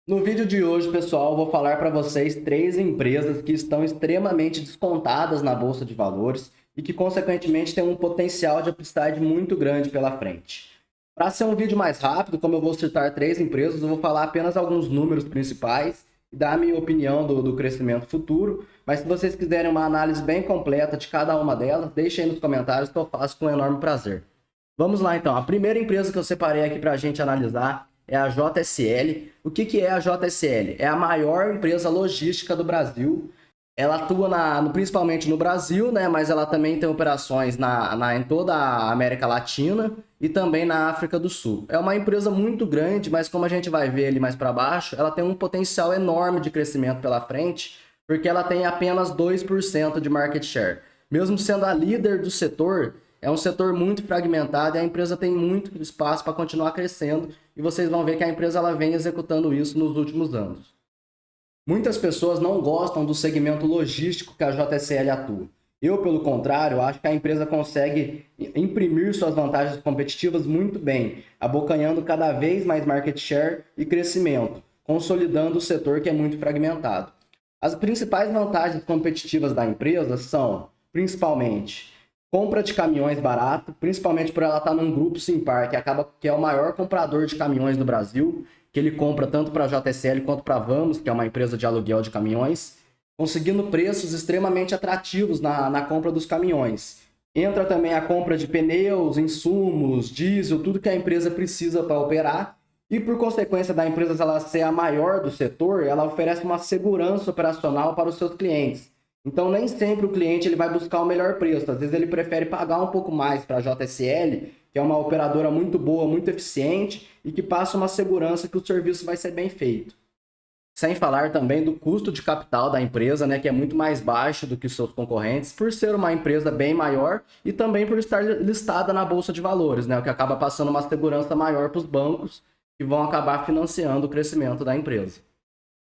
No vídeo de hoje, pessoal, eu vou falar para vocês três empresas que estão extremamente descontadas na Bolsa de Valores e que, consequentemente, têm um potencial de upside muito grande pela frente. Para ser um vídeo mais rápido, como eu vou citar três empresas, eu vou falar apenas alguns números principais e dar a minha opinião do crescimento futuro, mas se vocês quiserem uma análise bem completa de cada uma delas, deixem aí nos comentários que eu faço com enorme prazer. Vamos lá então. A primeira empresa que eu separei aqui para a gente analisar é a JSL. O que é a JSL? É a maior empresa logística do Brasil. Ela atua principalmente no Brasil, né? Mas ela também tem operações em toda a América Latina e também na África do Sul. É uma empresa muito grande, mas como a gente vai ver ali mais para baixo, ela tem um potencial enorme de crescimento pela frente, porque ela tem apenas 2% de market share. Mesmo sendo a líder do setor, é um setor muito fragmentado e a empresa tem muito espaço para continuar crescendo e vocês vão ver que a empresa ela vem executando isso nos últimos anos. Muitas pessoas não gostam do segmento logístico que a JSL atua. Eu, pelo contrário, acho que a empresa consegue imprimir suas vantagens competitivas muito bem, abocanhando cada vez mais market share e crescimento, consolidando o setor que é muito fragmentado. As principais vantagens competitivas da empresa são, principalmente, compra de caminhões barato, principalmente por ela estar num grupo Simpar, que é o maior comprador de caminhões do Brasil, que ele compra tanto para a JSL quanto para a Vamos, que é uma empresa de aluguel de caminhões, conseguindo preços extremamente atrativos na compra dos caminhões. Entra também a compra de pneus, insumos, diesel, tudo que a empresa precisa para operar. E por consequência da empresa ela ser a maior do setor, ela oferece uma segurança operacional para os seus clientes. Então nem sempre o cliente ele vai buscar o melhor preço, às vezes ele prefere pagar um pouco mais para a JSL, que é uma operadora muito boa, muito eficiente e que passa uma segurança que o serviço vai ser bem feito. Sem falar também do custo de capital da empresa, né, que é muito mais baixo do que os seus concorrentes, por ser uma empresa bem maior e também por estar listada na Bolsa de Valores, né, o que acaba passando uma segurança maior para os bancos que vão acabar financiando o crescimento da empresa.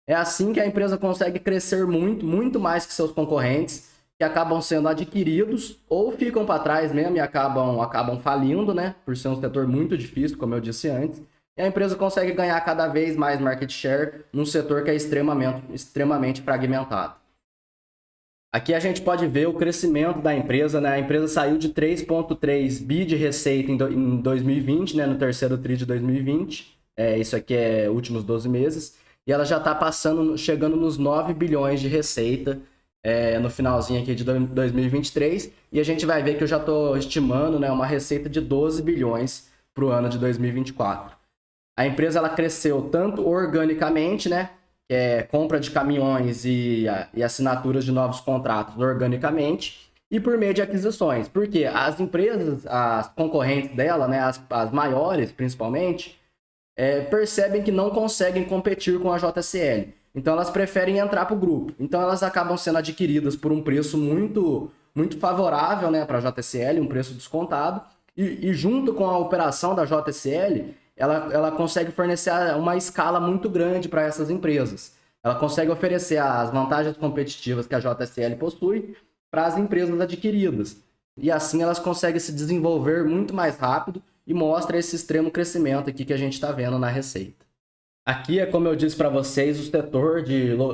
É assim que a empresa consegue crescer muito, muito mais que seus concorrentes, que acabam sendo adquiridos ou ficam para trás mesmo e acabam falindo, né? Por ser um setor muito difícil, como eu disse antes. E a empresa consegue ganhar cada vez mais market share num setor que é extremamente fragmentado. Aqui a gente pode ver o crescimento da empresa, né? A empresa saiu de 3,3 bi de receita em 2020, né? No terceiro tri de 2020. Isso aqui é últimos 12 meses. E ela já está chegando nos 9 bilhões de receita no finalzinho aqui de 2023. E a gente vai ver que eu já estou estimando, né, uma receita de 12 bilhões para o ano de 2024. A empresa ela cresceu tanto organicamente, né? Compra de caminhões e assinaturas de novos contratos organicamente, e por meio de aquisições. Porque as empresas, as concorrentes dela, né, as maiores principalmente, percebem que não conseguem competir com a JSL. Então elas preferem entrar para o grupo. Então elas acabam sendo adquiridas por um preço muito, muito favorável, né, para a JSL, um preço descontado. E junto com a operação da JSL, ela consegue fornecer uma escala muito grande para essas empresas. Ela consegue oferecer as vantagens competitivas que a JSL possui para as empresas adquiridas. E assim elas conseguem se desenvolver muito mais rápido e mostra esse extremo crescimento aqui que a gente está vendo na receita. Aqui é como eu disse para vocês,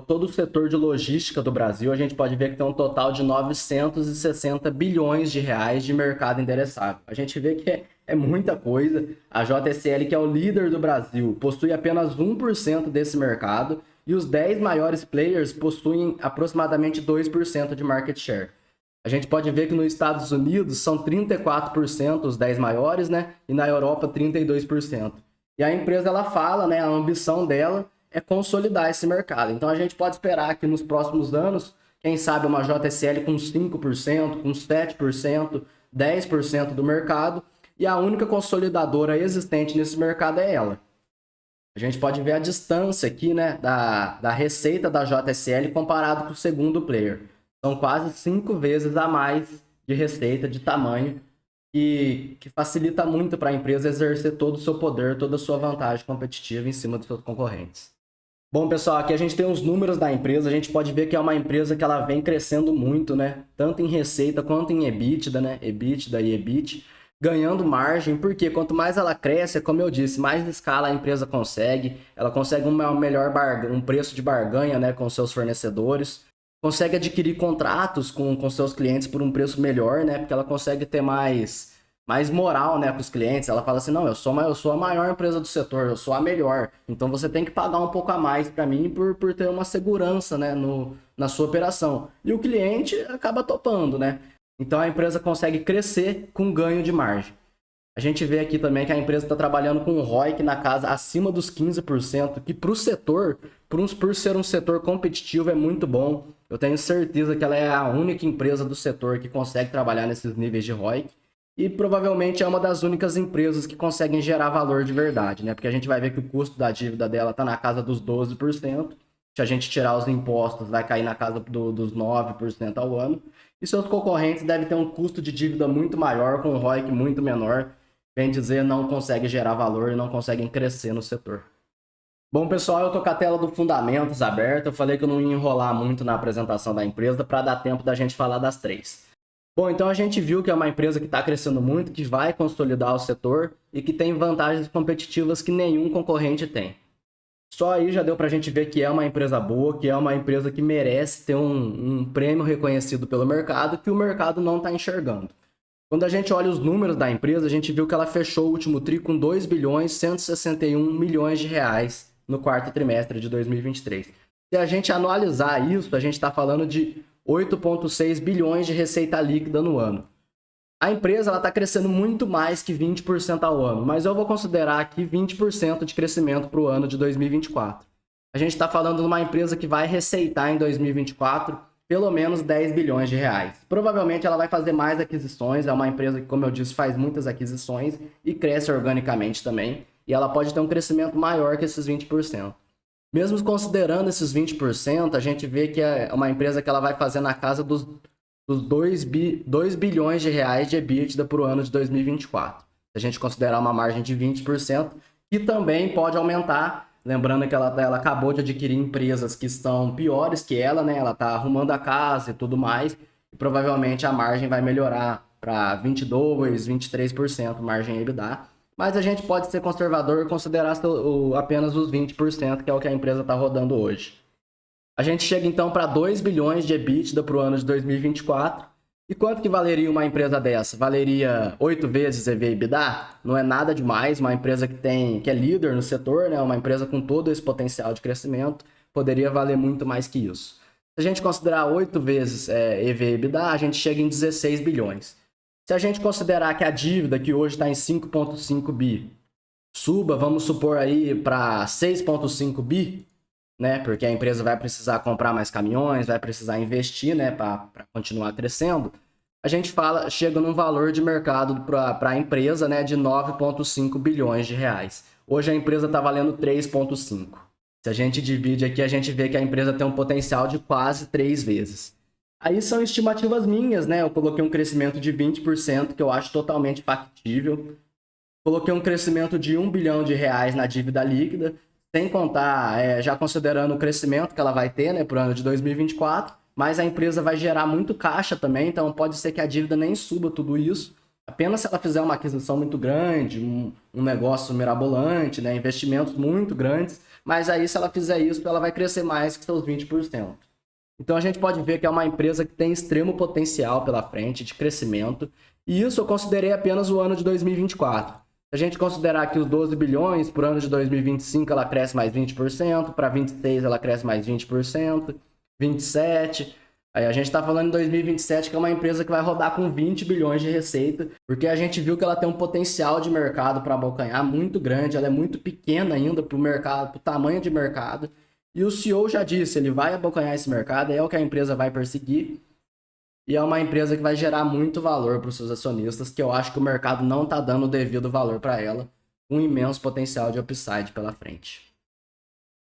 todo o setor de logística do Brasil, a gente pode ver que tem um total de 960 bilhões de reais de mercado endereçável. A gente vê que é muita coisa. A JSL, que é o líder do Brasil, possui apenas 1% desse mercado e os 10 maiores players possuem aproximadamente 2% de market share. A gente pode ver que nos Estados Unidos são 34% os 10 maiores, né? E na Europa 32%. E a empresa ela fala, né, a ambição dela é consolidar esse mercado. Então a gente pode esperar que nos próximos anos, quem sabe uma JSL com 5%, com 7%, 10% do mercado, e a única consolidadora existente nesse mercado é ela. A gente pode ver a distância aqui, né, da receita da JSL comparado com o segundo player. São quase 5 vezes a mais de receita, de tamanho, que facilita muito para a empresa exercer todo o seu poder, toda a sua vantagem competitiva em cima dos seus concorrentes. Bom, pessoal, aqui a gente tem os números da empresa, a gente pode ver que é uma empresa que ela vem crescendo muito, né? Tanto em receita quanto em EBITDA, né? EBITDA e EBIT. ganhando margem, porque quanto mais ela cresce, como eu disse, mais escala a empresa consegue, ela consegue um preço de barganha, né, com seus fornecedores, consegue adquirir contratos com seus clientes por um preço melhor, né, porque ela consegue ter mais moral, né, com os clientes. Ela fala assim, não, eu sou a maior empresa do setor, eu sou a melhor, então você tem que pagar um pouco a mais para mim por ter uma segurança, né, na sua operação. E o cliente acaba topando, né? Então a empresa consegue crescer com ganho de margem. A gente vê aqui também que a empresa está trabalhando com um ROIC na casa acima dos 15%, que para o setor, por ser um setor competitivo, é muito bom. Eu tenho certeza que ela é a única empresa do setor que consegue trabalhar nesses níveis de ROIC. E provavelmente é uma das únicas empresas que conseguem gerar valor de verdade, né? Porque a gente vai ver que o custo da dívida dela está na casa dos 12%. Se a gente tirar os impostos, vai cair na casa dos 9% ao ano. E seus concorrentes devem ter um custo de dívida muito maior, com um ROIC muito menor. Bem dizer, não consegue gerar valor e não conseguem crescer no setor. Bom, pessoal, eu tô com a tela do Fundamentos aberta. Eu falei que eu não ia enrolar muito na apresentação da empresa para dar tempo da gente falar das três. Bom, então a gente viu que é uma empresa que está crescendo muito, que vai consolidar o setor e que tem vantagens competitivas que nenhum concorrente tem. Só aí já deu para a gente ver que é uma empresa boa, que é uma empresa que merece ter um prêmio reconhecido pelo mercado, que o mercado não está enxergando. Quando a gente olha os números da empresa, a gente viu que ela fechou o último tri com 2 bilhões 161 milhões de reais no quarto trimestre de 2023. Se a gente analisar isso, a gente está falando de 8,6 bilhões de receita líquida no ano. A empresa está crescendo muito mais que 20% ao ano, mas eu vou considerar aqui 20% de crescimento para o ano de 2024. A gente está falando de uma empresa que vai receitar em 2024 pelo menos 10 bilhões de reais. Provavelmente ela vai fazer mais aquisições, é uma empresa que, como eu disse, faz muitas aquisições e cresce organicamente também, e ela pode ter um crescimento maior que esses 20%. Mesmo considerando esses 20%, a gente vê que é uma empresa que ela vai fazer na casa dos 2 bilhões de reais de EBITDA para o ano de 2024. Se a gente considerar uma margem de 20%, que também pode aumentar. Lembrando que ela acabou de adquirir empresas que estão piores que ela, né? Ela está arrumando a casa e tudo mais. E provavelmente a margem vai melhorar para 22%, 23% margem EBITDA. Mas a gente pode ser conservador e considerar apenas os 20%, que é o que a empresa está rodando hoje. A gente chega então para 2 bilhões de EBITDA para o ano de 2024. E quanto que valeria uma empresa dessa? Valeria 8 vezes EV/EBITDA? Não é nada demais, uma empresa que é líder no setor, né? Uma empresa com todo esse potencial de crescimento, poderia valer muito mais que isso. Se a gente considerar 8 vezes EV/EBITDA, a gente chega em 16 bilhões. Se a gente considerar que a dívida, que hoje está em 5,5 bi, suba, vamos supor aí para 6,5 bi, né? Porque a empresa vai precisar comprar mais caminhões, vai precisar investir, né, para continuar crescendo. A gente chega num valor de mercado para a empresa, né, de 9,5 bilhões de reais. Hoje a empresa está valendo 3,5. Se a gente divide aqui, a gente vê que a empresa tem um potencial de quase 3 vezes. Aí são estimativas minhas, né? Eu coloquei um crescimento de 20%, que eu acho totalmente factível. Coloquei um crescimento de 1 bilhão de reais na dívida líquida, sem contar, já considerando o crescimento que ela vai ter, né, para o ano de 2024, mas a empresa vai gerar muito caixa também, então pode ser que a dívida nem suba tudo isso, apenas se ela fizer uma aquisição muito grande, um negócio mirabolante, né, investimentos muito grandes, mas aí se ela fizer isso, ela vai crescer mais que seus 20%. Então a gente pode ver que é uma empresa que tem extremo potencial pela frente de crescimento, e isso eu considerei apenas o ano de 2024. Se a gente considerar que os 12 bilhões, por ano de 2025 ela cresce mais 20%, para 26 ela cresce mais 20%, 27%. Aí a gente está falando em 2027 que é uma empresa que vai rodar com 20 bilhões de receita, porque a gente viu que ela tem um potencial de mercado para abocanhar muito grande, ela é muito pequena ainda para o mercado, para o tamanho de mercado. E o CEO já disse, ele vai abocanhar esse mercado, é o que a empresa vai perseguir. E é uma empresa que vai gerar muito valor para os seus acionistas, que eu acho que o mercado não está dando o devido valor para ela, um imenso potencial de upside pela frente.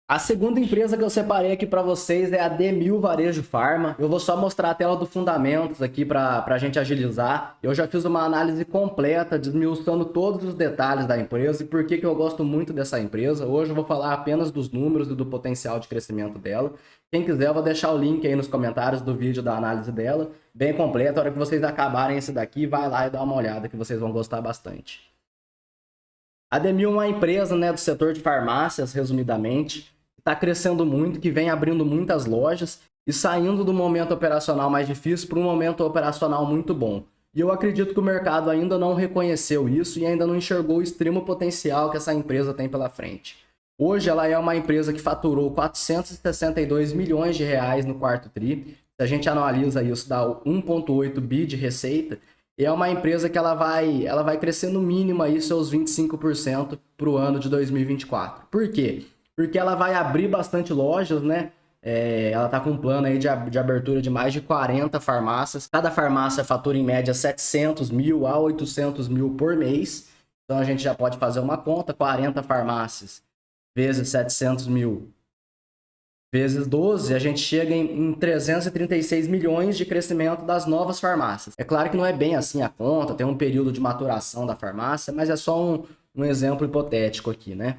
A segunda empresa que eu separei aqui para vocês é a D1000 Varejo Farma. Eu vou só mostrar a tela do Fundamentos aqui para a gente agilizar. Eu já fiz uma análise completa, desmiuçando todos os detalhes da empresa e por que eu gosto muito dessa empresa. Hoje eu vou falar apenas dos números e do potencial de crescimento dela. Quem quiser, eu vou deixar o link aí nos comentários do vídeo da análise dela, bem completa. A hora que vocês acabarem esse daqui, vai lá e dá uma olhada que vocês vão gostar bastante. A D1000 é uma empresa, né, do setor de farmácias, resumidamente, está crescendo muito, que vem abrindo muitas lojas e saindo do momento operacional mais difícil para um momento operacional muito bom. E eu acredito que o mercado ainda não reconheceu isso e ainda não enxergou o extremo potencial que essa empresa tem pela frente. Hoje ela é uma empresa que faturou 462 milhões de reais no quarto tri. Se a gente analisa isso, dá 1,8 bi de receita. E é uma empresa que ela vai crescer no mínimo aí seus 25% para o ano de 2024. Por quê? Porque ela vai abrir bastante lojas, né? Ela está com um plano aí de abertura de mais de 40 farmácias. Cada farmácia fatura em média 700 mil a 800 mil por mês. Então a gente já pode fazer uma conta, 40 farmácias vezes 700 mil vezes 12, a gente chega em 336 milhões de crescimento das novas farmácias. É claro que não é bem assim a conta, tem um período de maturação da farmácia, mas é só um exemplo hipotético aqui, né?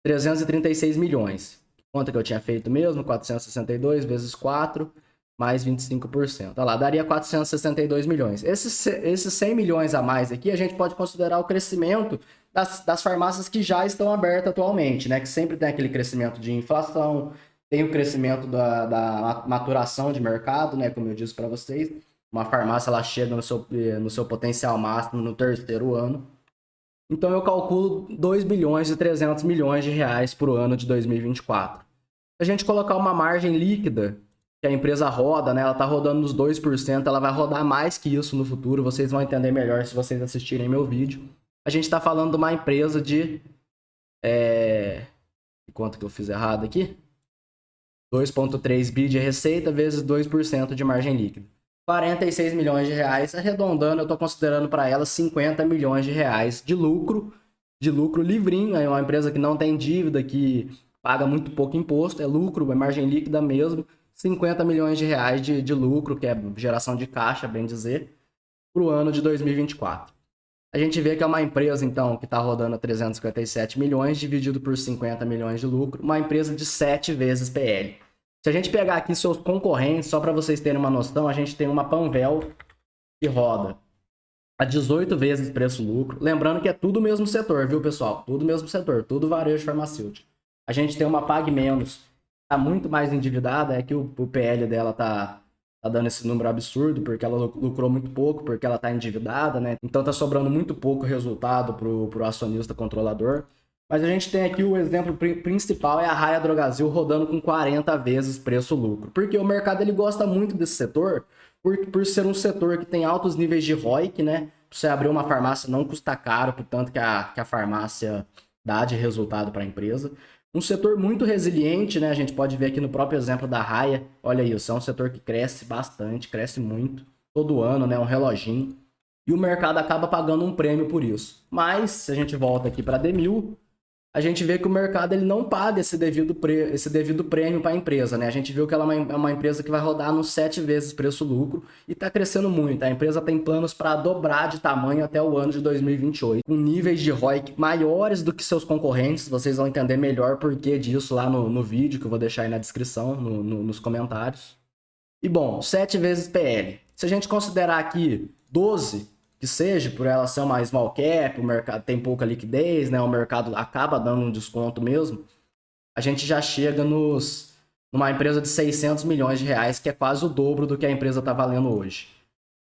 336 milhões. Quanto que eu tinha feito mesmo? 462 vezes 4, mais 25%. Olha lá, daria 462 milhões. Esses 100 milhões a mais aqui, a gente pode considerar o crescimento das farmácias que já estão abertas atualmente, né? Que sempre tem aquele crescimento de inflação, tem o crescimento da maturação de mercado, né? Como eu disse para vocês, uma farmácia ela chega no seu potencial máximo no terceiro ano. Então eu calculo 2 bilhões e 300 milhões de reais para o ano de 2024. Se a gente colocar uma margem líquida, que a empresa roda, né? Ela está rodando nos 2%, ela vai rodar mais que isso no futuro, vocês vão entender melhor se vocês assistirem meu vídeo. A gente está falando de uma empresa de... Quanto que eu fiz errado aqui? 2,3 bi de receita vezes 2% de margem líquida. 46 milhões de reais, arredondando, eu estou considerando para ela 50 milhões de reais de lucro livrinho. É uma empresa que não tem dívida, que paga muito pouco imposto, é lucro, é margem líquida mesmo. 50 milhões de reais de lucro, que é geração de caixa, bem dizer, para o ano de 2024. A gente vê que é uma empresa, então, que está rodando a 357 milhões, dividido por 50 milhões de lucro, uma empresa de 7 vezes PL. Se a gente pegar aqui seus concorrentes, só para vocês terem uma noção, a gente tem uma Panvel que roda a 18 vezes preço-lucro. Lembrando que é tudo o mesmo setor, viu, pessoal? Tudo o mesmo setor, tudo varejo farmacêutico. A gente tem uma Pag Menos, está muito mais endividada, é que o PL dela tá dando esse número absurdo, porque ela lucrou muito pouco, porque ela está endividada, né? Então tá sobrando muito pouco resultado pro acionista controlador. Mas a gente tem aqui o exemplo principal, é a Raia Drogasil rodando com 40 vezes preço-lucro. Porque o mercado ele gosta muito desse setor, por ser um setor que tem altos níveis de ROIC, né? Pra você abrir uma farmácia não custa caro, portanto que a farmácia dá de resultado para a empresa. Um setor muito resiliente, né? A gente pode ver aqui no próprio exemplo da Raia. Olha isso, é um setor que cresce bastante, cresce muito, todo ano, né? Um reloginho. E o mercado acaba pagando um prêmio por isso. Mas, se a gente volta aqui para a D1000, a gente vê que o mercado ele não paga esse devido prêmio para a empresa, né? A gente viu que ela é uma empresa que vai rodar nos 7 vezes preço-lucro e está crescendo muito. A empresa tem planos para dobrar de tamanho até o ano de 2028, com níveis de ROIC maiores do que seus concorrentes. Vocês vão entender melhor por que disso lá no vídeo, que eu vou deixar aí na descrição, nos comentários. E bom, 7 vezes PL. Se a gente considerar aqui 12... que seja, por ela ser uma small cap, o mercado tem pouca liquidez, né? O mercado acaba dando um desconto mesmo, a gente já chega numa empresa de 600 milhões de reais, que é quase o dobro do que a empresa está valendo hoje.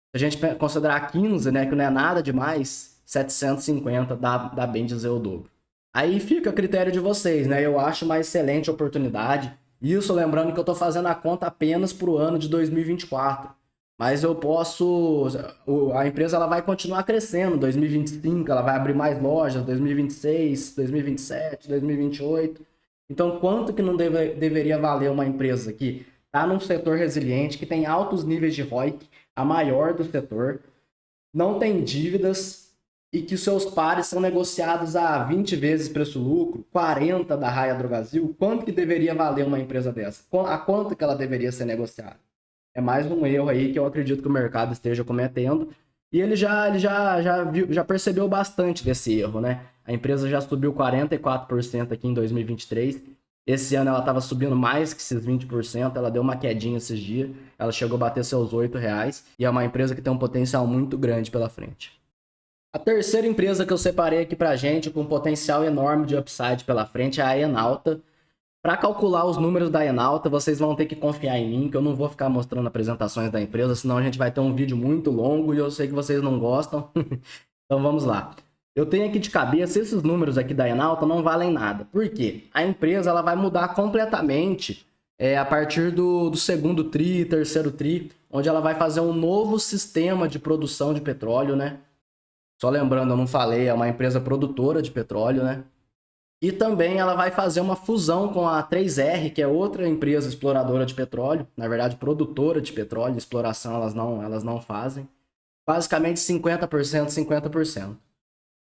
Se a gente considerar 15, né, que não é nada demais, 750 dá bem dizer o dobro. Aí fica a critério de vocês, né? Eu acho uma excelente oportunidade. Isso lembrando que eu estou fazendo a conta apenas para o ano de 2024. Mas eu posso... A empresa ela vai continuar crescendo. 2025 ela vai abrir mais lojas. 2026, 2027, 2028. Então, quanto que não deveria valer uma empresa que está num setor resiliente, que tem altos níveis de ROIC, a maior do setor, não tem dívidas, e que seus pares são negociados a 20 vezes preço-lucro, 40 da Raia Drogasil, quanto que deveria valer uma empresa dessa? A quanto que ela deveria ser negociada? É mais um erro aí que eu acredito que o mercado esteja cometendo. E ele já percebeu bastante desse erro, né? A empresa já subiu 44% aqui em 2023. Esse ano ela estava subindo mais que esses 20%. Ela deu uma quedinha esses dias. Ela chegou a bater seus R$8. E é uma empresa que tem um potencial muito grande pela frente. A terceira empresa que eu separei aqui pra gente, com um potencial enorme de upside pela frente, é a Enalta. Para calcular os números da Enalta, vocês vão ter que confiar em mim, que eu não vou ficar mostrando apresentações da empresa, senão a gente vai ter um vídeo muito longo e eu sei que vocês não gostam. Então vamos lá. Eu tenho aqui de cabeça, esses números aqui da Enalta não valem nada. Por quê? A empresa ela vai mudar completamente a partir do segundo tri, terceiro tri, onde ela vai fazer um novo sistema de produção de petróleo, né? Só lembrando, eu não falei, é uma empresa produtora de petróleo, né? E também ela vai fazer uma fusão com a 3R, que é outra empresa exploradora de petróleo. Na verdade, produtora de petróleo. Exploração elas não fazem. Basicamente 50%, 50%.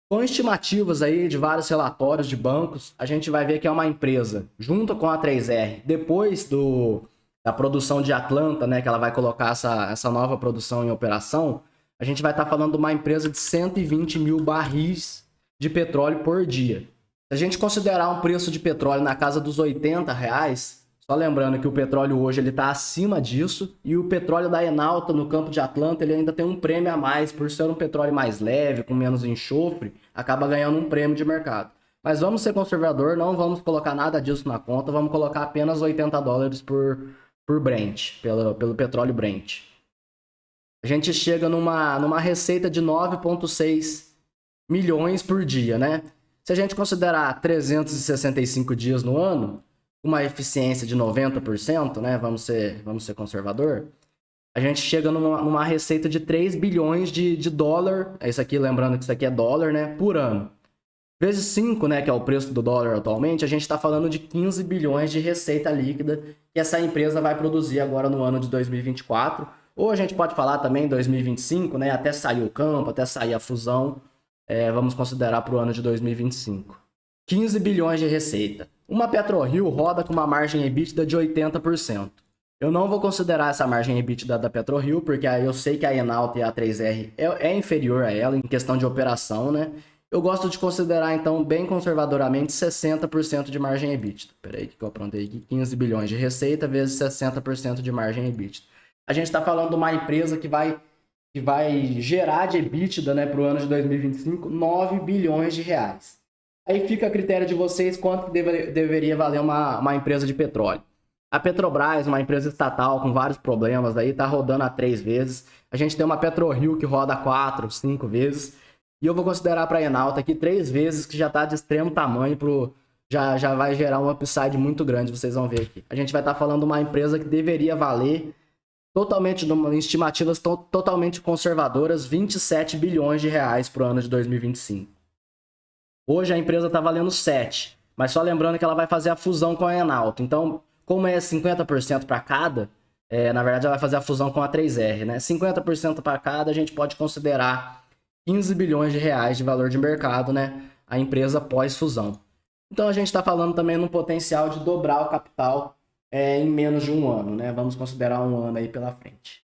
Com estimativas aí de vários relatórios de bancos, a gente vai ver que é uma empresa, junto com a 3R, depois da produção de Atlanta, né, que ela vai colocar essa nova produção em operação, a gente vai estar falando de uma empresa de 120 mil barris de petróleo por dia. Se a gente considerar um preço de petróleo na casa dos R$80, só lembrando que o petróleo hoje está acima disso, e o petróleo da Enalta no campo de Atlanta ele ainda tem um prêmio a mais, por ser um petróleo mais leve, com menos enxofre, acaba ganhando um prêmio de mercado. Mas vamos ser conservador, não vamos colocar nada disso na conta, vamos colocar apenas $80 por Brent, pelo petróleo Brent. A gente chega numa receita de 9,6 milhões por dia, né? Se a gente considerar 365 dias no ano, uma eficiência de 90%, né? Vamos ser conservador. A gente chega numa receita de 3 bilhões de dólar. É isso aqui, lembrando que isso aqui é dólar, né? Por ano. Vezes 5, né? Que é o preço do dólar atualmente, a gente está falando de 15 bilhões de receita líquida que essa empresa vai produzir agora no ano de 2024. Ou a gente pode falar também 2025, né? Até sair o campo, até sair a fusão. Vamos considerar para o ano de 2025. 15 bilhões de receita. Uma PetroRio roda com uma margem EBITDA de 80%. Eu não vou considerar essa margem EBITDA da PetroRio, porque aí eu sei que a Enalta e a 3R é inferior a ela em questão de operação, né? Eu gosto de considerar, então, bem conservadoramente, 60% de margem EBITDA. Peraí que eu aprontei aqui. 15 bilhões de receita vezes 60% de margem EBITDA. A gente está falando de uma empresa que vai gerar de EBITDA, né, para o ano de 2025, 9 bilhões de reais. Aí fica a critério de vocês quanto que deveria valer uma empresa de petróleo. A Petrobras, uma empresa estatal com vários problemas, aí está rodando a 3 vezes. A gente tem uma PetroRio que roda 4, 5 vezes. E eu vou considerar para a Enalta aqui 3 vezes, que já está de extremo tamanho, já vai gerar um upside muito grande, vocês vão ver aqui. A gente vai estar falando de uma empresa que deveria valer totalmente, em estimativas totalmente conservadoras, 27 bilhões de reais para o ano de 2025. Hoje a empresa está valendo 7, mas só lembrando que ela vai fazer a fusão com a Enalta. Então, como é 50% para cada, na verdade ela vai fazer a fusão com a 3R, né? 50% para cada, a gente pode considerar 15 bilhões de reais de valor de mercado, né? A empresa pós-fusão. Então a gente está falando também no potencial de dobrar o capital em menos de um ano, né? Vamos considerar um ano aí pela frente.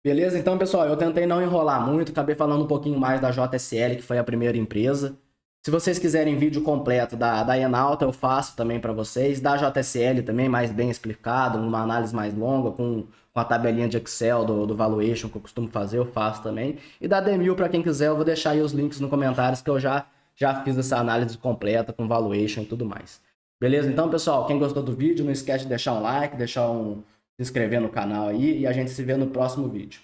Beleza? Então, pessoal, eu tentei não enrolar muito, acabei falando um pouquinho mais da JSL, que foi a primeira empresa. Se vocês quiserem vídeo completo da Enalta, eu faço também para vocês. Da JSL também, mais bem explicado, uma análise mais longa, com a tabelinha de Excel do valuation que eu costumo fazer, eu faço também. E da Demil, para quem quiser, eu vou deixar aí os links nos comentários, que eu já fiz essa análise completa com valuation e tudo mais. Beleza? Então, pessoal, quem gostou do vídeo, não esquece de deixar um like, se inscrever no canal aí, e a gente se vê no próximo vídeo.